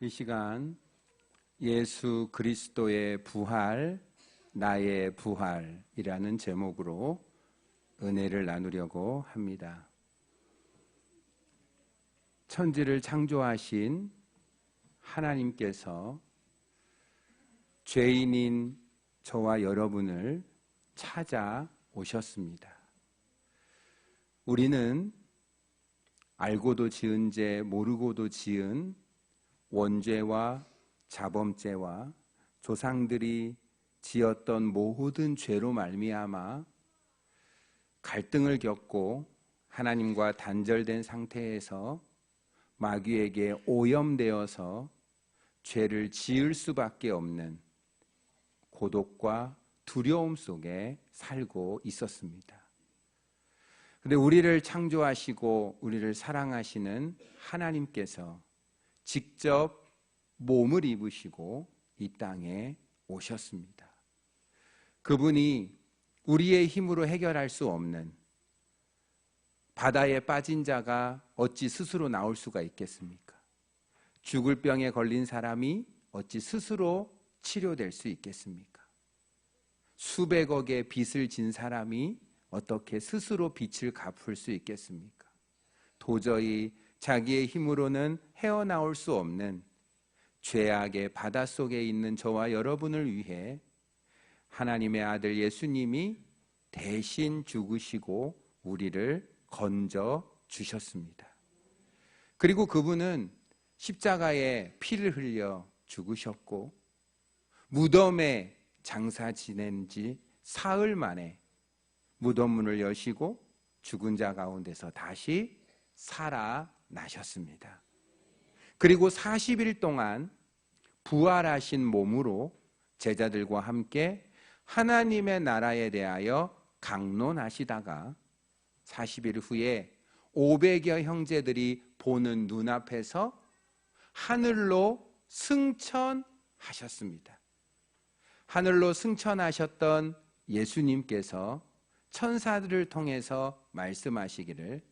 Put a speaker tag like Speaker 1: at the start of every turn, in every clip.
Speaker 1: 이 시간 예수 그리스도의 부활, 나의 부활이라는 제목으로 은혜를 나누려고 합니다. 천지를 창조하신 하나님께서 죄인인 저와 여러분을 찾아오셨습니다. 우리는 알고도 지은 죄, 모르고도 지은 원죄와 자범죄와 조상들이 지었던 모든 죄로 말미암아 갈등을 겪고 하나님과 단절된 상태에서 마귀에게 오염되어서 죄를 지을 수밖에 없는 고독과 두려움 속에 살고 있었습니다. 그런데 우리를 창조하시고 우리를 사랑하시는 하나님께서 직접 몸을 입으시고 이 땅에 오셨습니다. 그분이 우리의 힘으로 해결할 수 없는 바다에 빠진 자가 어찌 스스로 나올 수가 있겠습니까? 죽을 병에 걸린 사람이 어찌 스스로 치료될 수 있겠습니까? 수백억의 빚을 진 사람이 어떻게 스스로 빚을 갚을 수 있겠습니까? 도저히 자기의 힘으로는 헤어나올 수 없는 죄악의 바닷속에 있는 저와 여러분을 위해 하나님의 아들 예수님이 대신 죽으시고 우리를 건져 주셨습니다. 그리고 그분은 십자가에 피를 흘려 죽으셨고 무덤에 장사 지낸 지 사흘 만에 무덤 문을 여시고 죽은 자 가운데서 다시 살아나셨습니다. 그리고 40일 동안 부활하신 몸으로 제자들과 함께 하나님의 나라에 대하여 강론하시다가 40일 후에 500여 형제들이 보는 눈앞에서 하늘로 승천하셨습니다. 하늘로 승천하셨던 예수님께서 천사들을 통해서 말씀하시기를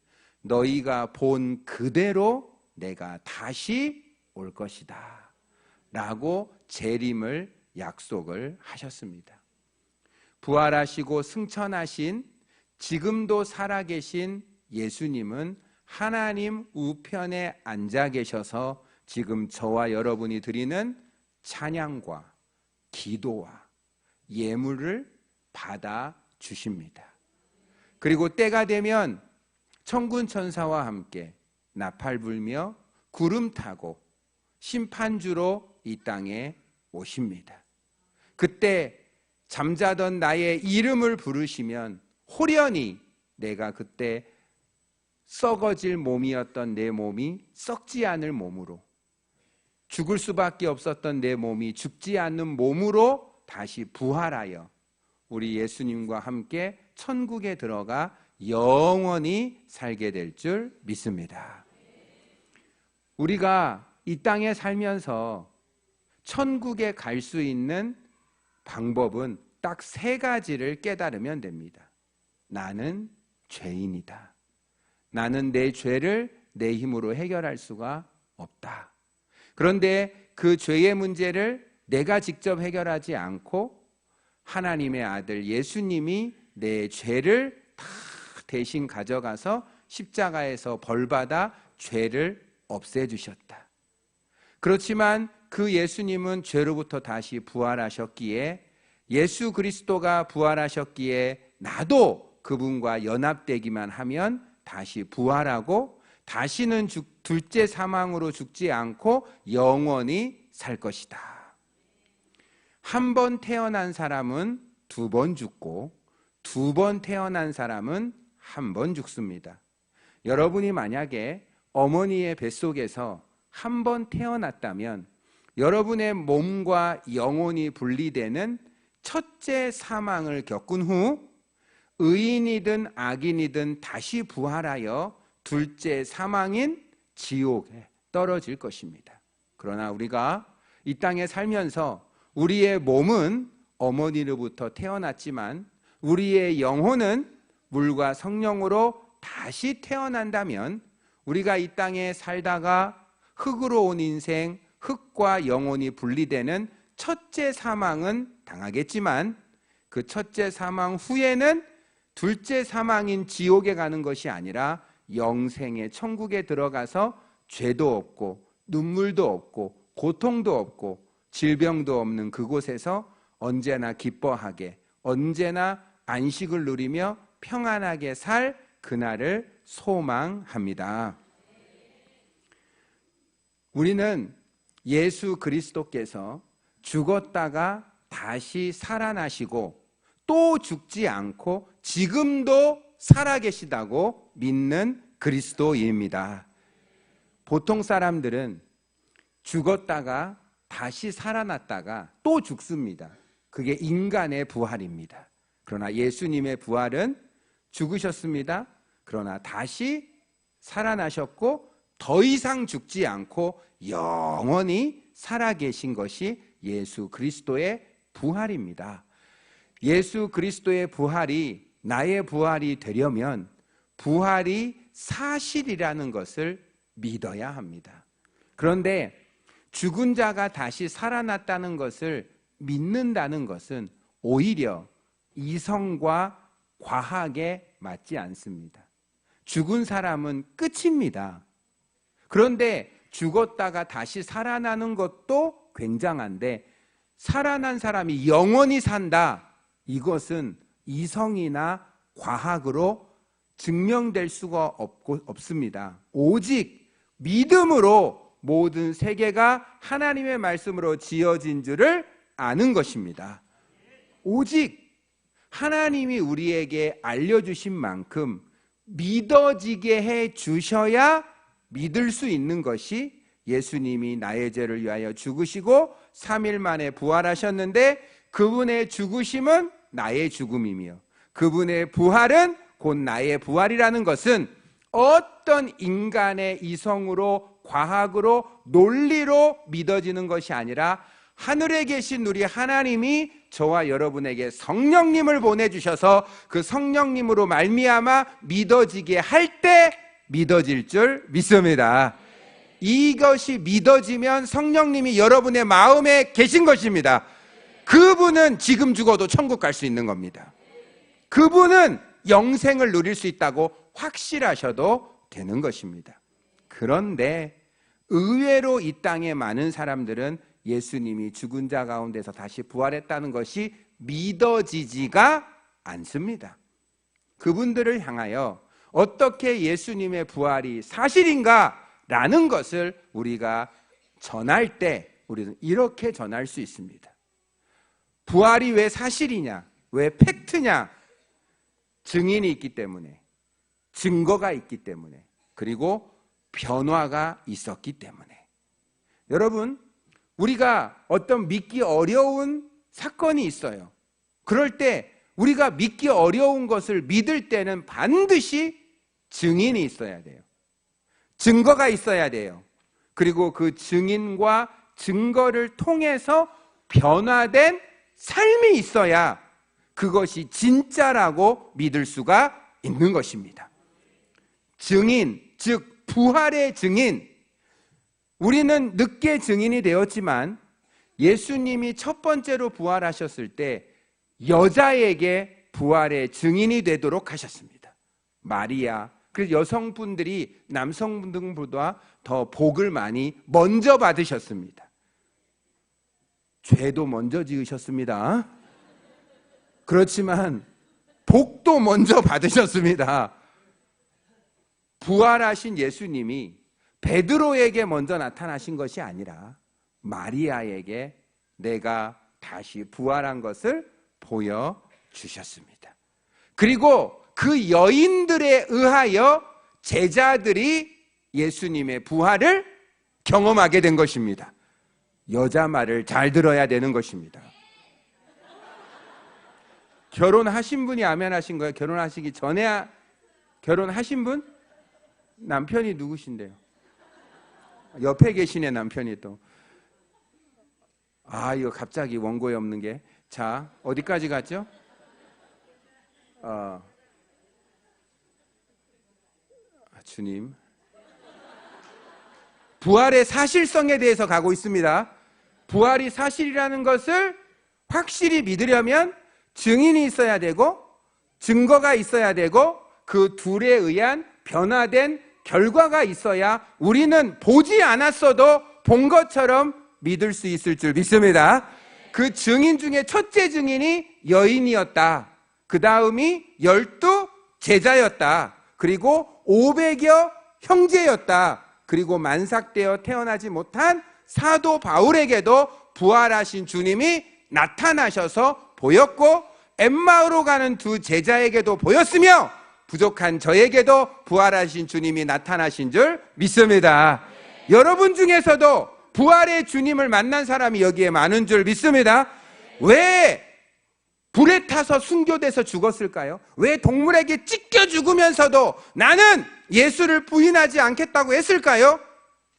Speaker 1: 너희가 본 그대로 내가 다시 올 것이다 라고 재림을 약속을 하셨습니다. 부활하시고 승천하신 지금도 살아계신 예수님은 하나님 우편에 앉아 계셔서 지금 저와 여러분이 드리는 찬양과 기도와 예물을 받아 주십니다. 그리고 때가 되면 천군 천사와 함께 나팔 불며 구름 타고 심판주로 이 땅에 오십니다. 그때 잠자던 나의 이름을 부르시면 호련히 내가 그때 썩어질 몸이었던 내 몸이 썩지 않을 몸으로 죽을 수밖에 없었던 내 몸이 죽지 않는 몸으로 다시 부활하여 우리 예수님과 함께 천국에 들어가 영원히 살게 될 줄 믿습니다. 우리가 이 땅에 살면서 천국에 갈 수 있는 방법은 딱 3가지를 깨달으면 됩니다. 나는 죄인이다. 나는 내 죄를 내 힘으로 해결할 수가 없다. 그런데 그 죄의 문제를 내가 직접 해결하지 않고 하나님의 아들 예수님이 내 죄를 다 대신 가져가서 십자가에서 벌받아 죄를 없애주셨다. 그렇지만 그 예수님은 죄로부터 다시 부활하셨기에 예수 그리스도가 부활하셨기에 나도 그분과 연합되기만 하면 다시 부활하고 다시는 둘째 사망으로 죽지 않고 영원히 살 것이다. 한 번 태어난 사람은 2번 죽고 2번 태어난 사람은 1번 죽습니다. 여러분이 만약에 어머니의 뱃속에서 한 번 태어났다면 여러분의 몸과 영혼이 분리되는 첫째 사망을 겪은 후 의인이든 악인이든 다시 부활하여 둘째 사망인 지옥에 떨어질 것입니다. 그러나 우리가 이 땅에 살면서 우리의 몸은 어머니로부터 태어났지만 우리의 영혼은 물과 성령으로 다시 태어난다면 우리가 이 땅에 살다가 흙으로 온 인생, 흙과 영혼이 분리되는 첫째 사망은 당하겠지만 그 첫째 사망 후에는 둘째 사망인 지옥에 가는 것이 아니라 영생의 천국에 들어가서 죄도 없고 눈물도 없고 고통도 없고 질병도 없는 그곳에서 언제나 기뻐하게, 언제나 안식을 누리며 평안하게 살 그날을 소망합니다. 우리는 예수 그리스도께서 죽었다가 다시 살아나시고 또 죽지 않고 지금도 살아계시다고 믿는 그리스도인입니다. 보통 사람들은 죽었다가 다시 살아났다가 또 죽습니다. 그게 인간의 부활입니다. 그러나 예수님의 부활은 죽으셨습니다. 그러나 다시 살아나셨고 더 이상 죽지 않고 영원히 살아계신 것이 예수 그리스도의 부활입니다. 예수 그리스도의 부활이 나의 부활이 되려면 부활이 사실이라는 것을 믿어야 합니다. 그런데 죽은 자가 다시 살아났다는 것을 믿는다는 것은 오히려 이성과 과학에 맞지 않습니다. 죽은 사람은 끝입니다. 그런데 죽었다가 다시 살아나는 것도 굉장한데 살아난 사람이 영원히 산다. 이것은 이성이나 과학으로 증명될 수가 없습니다. 오직 믿음으로 모든 세계가 하나님의 말씀으로 지어진 줄을 아는 것입니다. 오직 하나님이 우리에게 알려주신 만큼 믿어지게 해 주셔야 믿을 수 있는 것이 예수님이 나의 죄를 위하여 죽으시고 3일 만에 부활하셨는데 그분의 죽으심은 나의 죽음이며 그분의 부활은 곧 나의 부활이라는 것은 어떤 인간의 이성으로 과학으로 논리로 믿어지는 것이 아니라 하늘에 계신 우리 하나님이 저와 여러분에게 성령님을 보내주셔서 그 성령님으로 말미암아 믿어지게 할 때 믿어질 줄 믿습니다. 이것이 믿어지면 성령님이 여러분의 마음에 계신 것입니다. 그분은 지금 죽어도 천국 갈 수 있는 겁니다. 그분은 영생을 누릴 수 있다고 확실하셔도 되는 것입니다. 그런데 의외로 이 땅에 많은 사람들은 예수님이 죽은 자 가운데서 다시 부활했다는 것이 믿어지지가 않습니다. 그분들을 향하여 어떻게 예수님의 부활이 사실인가? 라는 것을 우리가 전할 때 우리는 이렇게 전할 수 있습니다. 부활이 왜 사실이냐? 왜 팩트냐? 증인이 있기 때문에, 증거가 있기 때문에, 그리고 변화가 있었기 때문에. 여러분, 우리가 어떤 믿기 어려운 사건이 있어요. 그럴 때 우리가 믿기 어려운 것을 믿을 때는 반드시 증인이 있어야 돼요. 증거가 있어야 돼요. 그리고 그 증인과 증거를 통해서 변화된 삶이 있어야 그것이 진짜라고 믿을 수가 있는 것입니다. 증인, 즉 부활의 증인. 우리는 늦게 증인이 되었지만 예수님이 첫 번째로 부활하셨을 때 여자에게 부활의 증인이 되도록 하셨습니다. 마리아. 그래서 여성분들이 남성분들보다 더 복을 많이 먼저 받으셨습니다. 죄도 먼저 지으셨습니다. 그렇지만 복도 먼저 받으셨습니다. 부활하신 예수님이 베드로에게 먼저 나타나신 것이 아니라 마리아에게 내가 다시 부활한 것을 보여주셨습니다. 그리고 그 여인들에 의하여 제자들이 예수님의 부활을 경험하게 된 것입니다. 여자 말을 잘 들어야 되는 것입니다. 결혼하신 분이 아멘 하신 거예요? 결혼하시기 전에 결혼하신 분? 남편이 누구신데요? 옆에 계시네 남편이 또. 이거 갑자기 원고에 없는 게. 자, 어디까지 갔죠? 주님. 부활의 사실성에 대해서 가고 있습니다. 부활이 사실이라는 것을 확실히 믿으려면 증인이 있어야 되고 증거가 있어야 되고 그 둘에 의한 변화된 결과가 있어야 우리는 보지 않았어도 본 것처럼 믿을 수 있을 줄 믿습니다. 그 증인 중에 첫째 증인이 여인이었다. 그 다음이 12 제자였다. 그리고 500여 형제였다. 그리고 만삭되어 태어나지 못한 사도 바울에게도 부활하신 주님이 나타나셔서 보였고 엠마오로 가는 두 제자에게도 보였으며 부족한 저에게도 부활하신 주님이 나타나신 줄 믿습니다. 여러분 중에서도 부활의 주님을 만난 사람이 여기에 많은 줄 믿습니다. 왜 불에 타서 순교돼서 죽었을까요? 왜 동물에게 찢겨 죽으면서도 나는 예수를 부인하지 않겠다고 했을까요?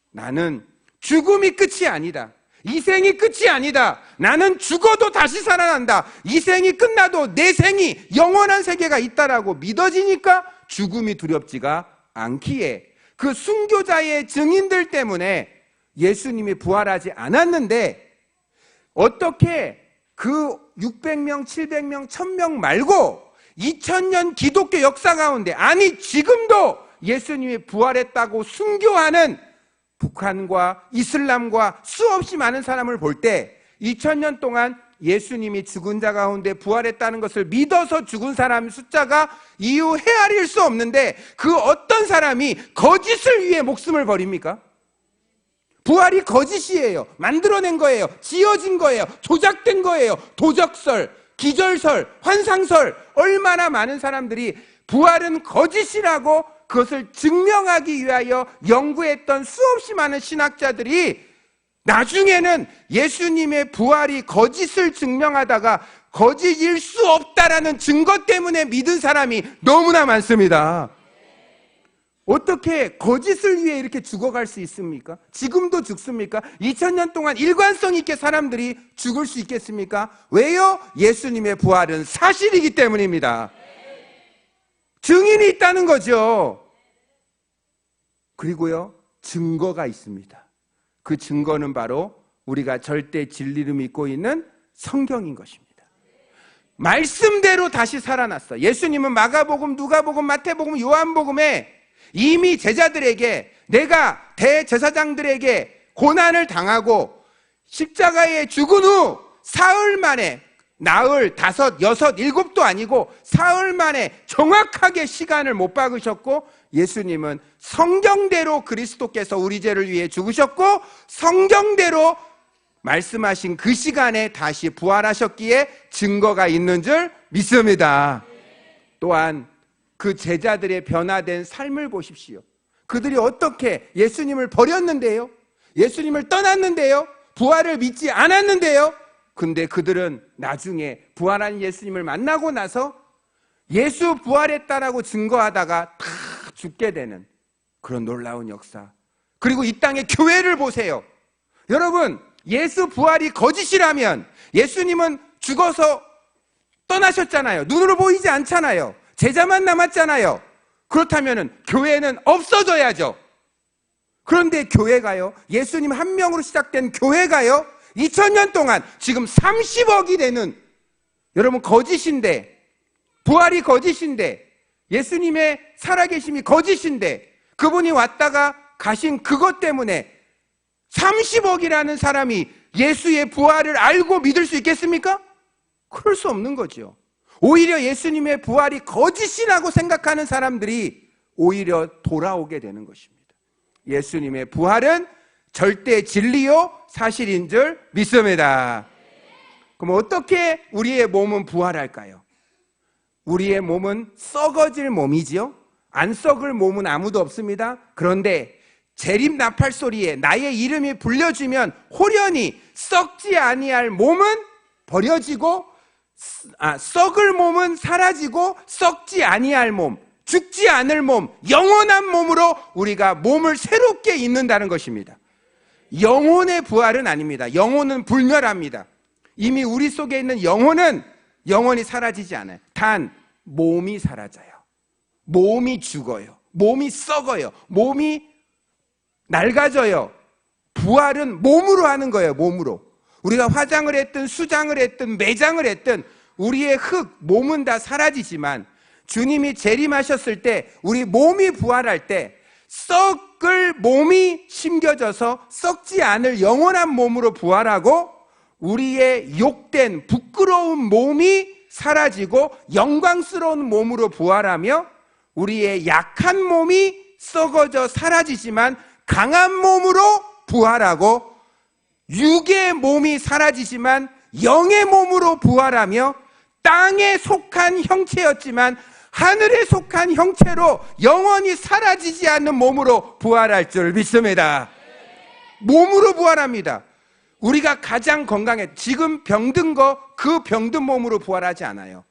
Speaker 1: 나는 죽음이 끝이 아니다. 이 생이 끝이 아니다. 나는 죽어도 다시 살아난다. 이 생이 끝나도 내 생이 영원한 세계가 있다라고 믿어지니까 죽음이 두렵지가 않기에 그 순교자의 증인들 때문에 예수님이 부활하지 않았는데 어떻게 그 600명, 700명, 1000명 말고 2000년 기독교 역사 가운데 아니 지금도 예수님이 부활했다고 순교하는 북한과 이슬람과 수없이 많은 사람을 볼 때 2000년 동안 예수님이 죽은 자 가운데 부활했다는 것을 믿어서 죽은 사람 숫자가 이유 헤아릴 수 없는데 그 어떤 사람이 거짓을 위해 목숨을 버립니까? 부활이 거짓이에요. 만들어낸 거예요. 지어진 거예요. 조작된 거예요. 도적설, 기절설, 환상설. 얼마나 많은 사람들이 부활은 거짓이라고 그것을 증명하기 위하여 연구했던 수없이 많은 신학자들이 나중에는 예수님의 부활이 거짓을 증명하다가 거짓일 수 없다라는 증거 때문에 믿은 사람이 너무나 많습니다. 어떻게 거짓을 위해 이렇게 죽어갈 수 있습니까? 지금도 죽습니까? 2000년 동안 일관성 있게 사람들이 죽을 수 있겠습니까? 왜요? 예수님의 부활은 사실이기 때문입니다. 증인이 있다는 거죠. 그리고요, 증거가 있습니다. 그 증거는 바로 우리가 절대 진리를 믿고 있는 성경인 것입니다. 말씀대로 다시 살아났어. 예수님은 마가복음, 누가복음, 마태복음, 요한복음에 이미 제자들에게 내가 대제사장들에게 고난을 당하고 십자가에 죽은 후 사흘 만에 나흘, 5, 6, 7도 아니고 사흘 만에 정확하게 시간을 못 박으셨고 예수님은 성경대로 그리스도께서 우리 죄를 위해 죽으셨고 성경대로 말씀하신 그 시간에 다시 부활하셨기에 증거가 있는 줄 믿습니다. 또한 그 제자들의 변화된 삶을 보십시오. 그들이 어떻게 예수님을 버렸는데요? 예수님을 떠났는데요? 부활을 믿지 않았는데요? 근데 그들은 나중에 부활한 예수님을 만나고 나서 예수 부활했다라고 증거하다가 다 죽게 되는 그런 놀라운 역사. 그리고 이 땅의 교회를 보세요. 여러분, 예수 부활이 거짓이라면 예수님은 죽어서 떠나셨잖아요. 눈으로 보이지 않잖아요. 제자만 남았잖아요. 그렇다면 교회는 없어져야죠. 그런데 교회가요, 예수님 한 명으로 시작된 교회가요, 2000년 동안 지금 30억이 되는, 여러분 거짓인데, 부활이 거짓인데, 예수님의 살아계심이 거짓인데, 그분이 왔다가 가신 그것 때문에 30억이라는 사람이 예수의 부활을 알고 믿을 수 있겠습니까? 그럴 수 없는 거죠. 오히려 예수님의 부활이 거짓이라고 생각하는 사람들이 오히려 돌아오게 되는 것입니다. 예수님의 부활은 절대 진리요 사실인 줄 믿습니다. 그럼 어떻게 우리의 몸은 부활할까요? 우리의 몸은 썩어질 몸이지요. 안 썩을 몸은 아무도 없습니다. 그런데 재림 나팔 소리에 나의 이름이 불려지면 호련히 썩지 아니할 몸은 버려지고 썩을 몸은 사라지고 썩지 아니할 몸, 죽지 않을 몸, 영원한 몸으로 우리가 몸을 새롭게 입는다는 것입니다. 영혼의 부활은 아닙니다. 영혼은 불멸합니다. 이미 우리 속에 있는 영혼은 영원히 사라지지 않아요. 단 몸이 사라져요. 몸이 죽어요. 몸이 썩어요. 몸이 낡아져요. 부활은 몸으로 하는 거예요. 몸으로. 우리가 화장을 했든 수장을 했든 매장을 했든 우리의 몸은 다 사라지지만 주님이 재림하셨을 때 우리 몸이 부활할 때 썩을 몸이 심겨져서 썩지 않을 영원한 몸으로 부활하고 우리의 욕된 부끄러운 몸이 사라지고 영광스러운 몸으로 부활하며 우리의 약한 몸이 썩어져 사라지지만 강한 몸으로 부활하고 육의 몸이 사라지지만 영의 몸으로 부활하며 땅에 속한 형체였지만 하늘에 속한 형체로 영원히 사라지지 않는 몸으로 부활할 줄 믿습니다. 몸으로 부활합니다. 우리가 가장 건강해 지금 병든 거 그 병든 몸으로 부활하지 않아요.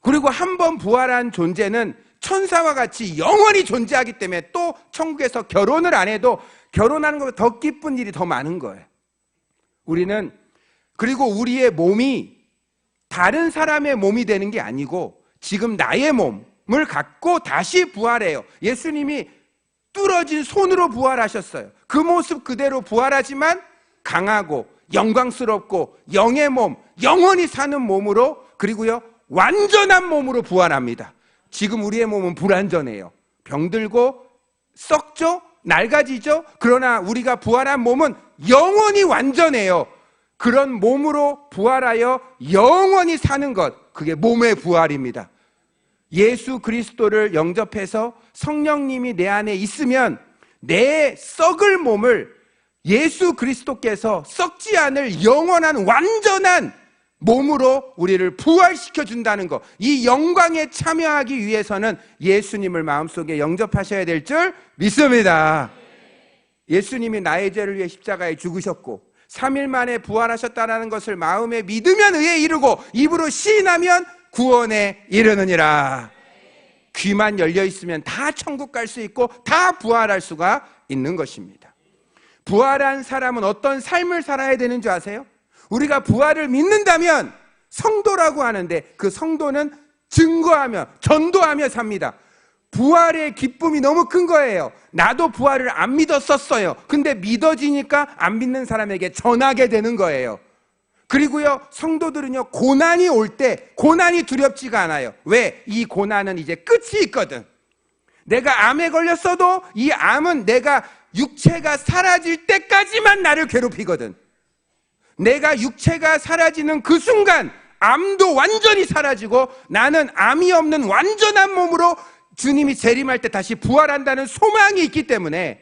Speaker 1: 그리고 한번 부활한 존재는 천사와 같이 영원히 존재하기 때문에 또 천국에서 결혼을 안 해도 결혼하는 것보다 더 기쁜 일이 더 많은 거예요. 우리는 그리고 우리의 몸이 다른 사람의 몸이 되는 게 아니고 지금 나의 몸을 갖고 다시 부활해요. 예수님이 뚫어진 손으로 부활하셨어요. 그 모습 그대로 부활하지만 강하고 영광스럽고 영의 몸, 영원히 사는 몸으로 그리고요 완전한 몸으로 부활합니다. 지금 우리의 몸은 불완전해요. 병들고 썩죠? 낡아지죠? 그러나 우리가 부활한 몸은 영원히 완전해요. 그런 몸으로 부활하여 영원히 사는 것, 그게 몸의 부활입니다. 예수 그리스도를 영접해서 성령님이 내 안에 있으면 내 썩을 몸을 예수 그리스도께서 썩지 않을 영원한 완전한 몸으로 우리를 부활시켜 준다는 것, 이 영광에 참여하기 위해서는 예수님을 마음속에 영접하셔야 될 줄 믿습니다. 예수님이 나의 죄를 위해 십자가에 죽으셨고 3일 만에 부활하셨다는 것을 마음에 믿으면 의에 이르고 입으로 시인하면 구원에 이르느니라. 귀만 열려 있으면 다 천국 갈 수 있고 다 부활할 수가 있는 것입니다. 부활한 사람은 어떤 삶을 살아야 되는 줄 아세요? 우리가 부활을 믿는다면 성도라고 하는데 그 성도는 증거하며 전도하며 삽니다. 부활의 기쁨이 너무 큰 거예요. 나도 부활을 안 믿었었어요. 근데 믿어지니까 안 믿는 사람에게 전하게 되는 거예요. 그리고요 성도들은요 고난이 올 때 고난이 두렵지가 않아요. 왜? 이 고난은 이제 끝이 있거든. 내가 암에 걸렸어도 이 암은 내가 육체가 사라질 때까지만 나를 괴롭히거든. 내가 육체가 사라지는 그 순간 암도 완전히 사라지고 나는 암이 없는 완전한 몸으로 주님이 재림할 때 다시 부활한다는 소망이 있기 때문에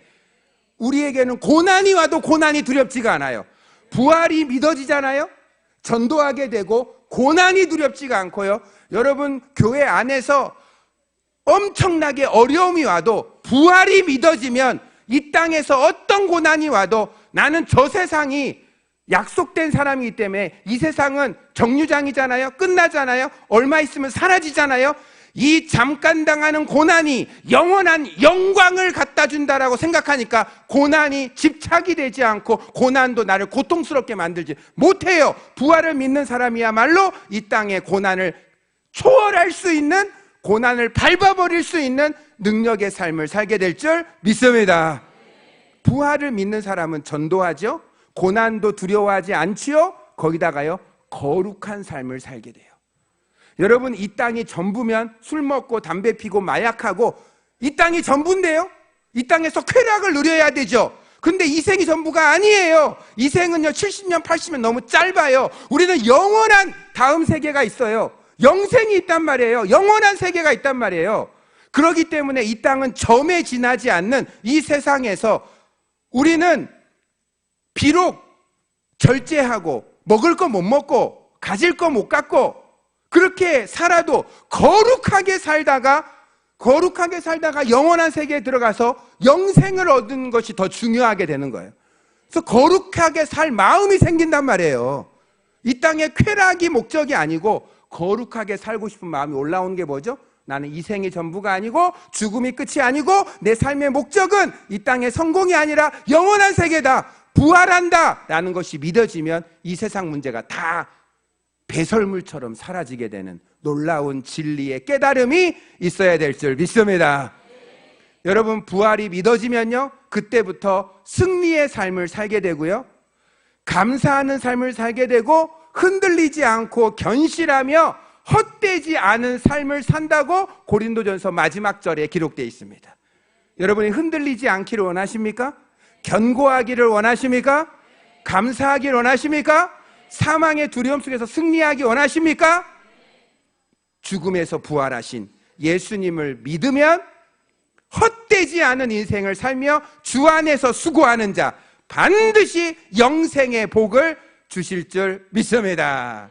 Speaker 1: 우리에게는 고난이 와도 고난이 두렵지가 않아요. 부활이 믿어지잖아요. 전도하게 되고 고난이 두렵지가 않고요. 여러분 교회 안에서 엄청나게 어려움이 와도 부활이 믿어지면 이 땅에서 어떤 고난이 와도 나는 저 세상이 약속된 사람이기 때문에 이 세상은 정류장이잖아요. 끝나잖아요. 얼마 있으면 사라지잖아요. 이 잠깐 당하는 고난이 영원한 영광을 갖다 준다라고 생각하니까 고난이 집착이 되지 않고 고난도 나를 고통스럽게 만들지 못해요. 부활을 믿는 사람이야말로 이 땅의 고난을 초월할 수 있는, 고난을 밟아버릴 수 있는 능력의 삶을 살게 될 줄 믿습니다. 부활을 믿는 사람은 전도하죠. 고난도 두려워하지 않지요. 거기다가요 거룩한 삶을 살게 돼요. 여러분 이 땅이 전부면 술 먹고 담배 피고 마약하고 이 땅이 전부인데요. 이 땅에서 쾌락을 누려야 되죠. 근데 이 생이 전부가 아니에요. 이 생은요 70년 80년 너무 짧아요. 우리는 영원한 다음 세계가 있어요. 영생이 있단 말이에요. 영원한 세계가 있단 말이에요. 그렇기 때문에 이 땅은 점에 지나지 않는 이 세상에서 우리는 비록 절제하고 먹을 거 못 먹고 가질 거 못 갖고 그렇게 살아도 거룩하게 살다가 영원한 세계에 들어가서 영생을 얻는 것이 더 중요하게 되는 거예요. 그래서 거룩하게 살 마음이 생긴단 말이에요. 이 땅의 쾌락이 목적이 아니고 거룩하게 살고 싶은 마음이 올라오는 게 뭐죠? 나는 이 생이 전부가 아니고 죽음이 끝이 아니고 내 삶의 목적은 이 땅의 성공이 아니라 영원한 세계다. 부활한다 라는 것이 믿어지면 이 세상 문제가 다 배설물처럼 사라지게 되는 놀라운 진리의 깨달음이 있어야 될 줄 믿습니다. 여러분 부활이 믿어지면요 그때부터 승리의 삶을 살게 되고요, 감사하는 삶을 살게 되고, 흔들리지 않고 견실하며 헛되지 않은 삶을 산다고 고린도전서 마지막 절에 기록되어 있습니다. 여러분이 흔들리지 않기를 원하십니까? 견고하기를 원하십니까? 감사하기를 원하십니까? 사망의 두려움 속에서 승리하기 원하십니까? 죽음에서 부활하신 예수님을 믿으면 헛되지 않은 인생을 살며 주 안에서 수고하는 자 반드시 영생의 복을 주실 줄 믿습니다.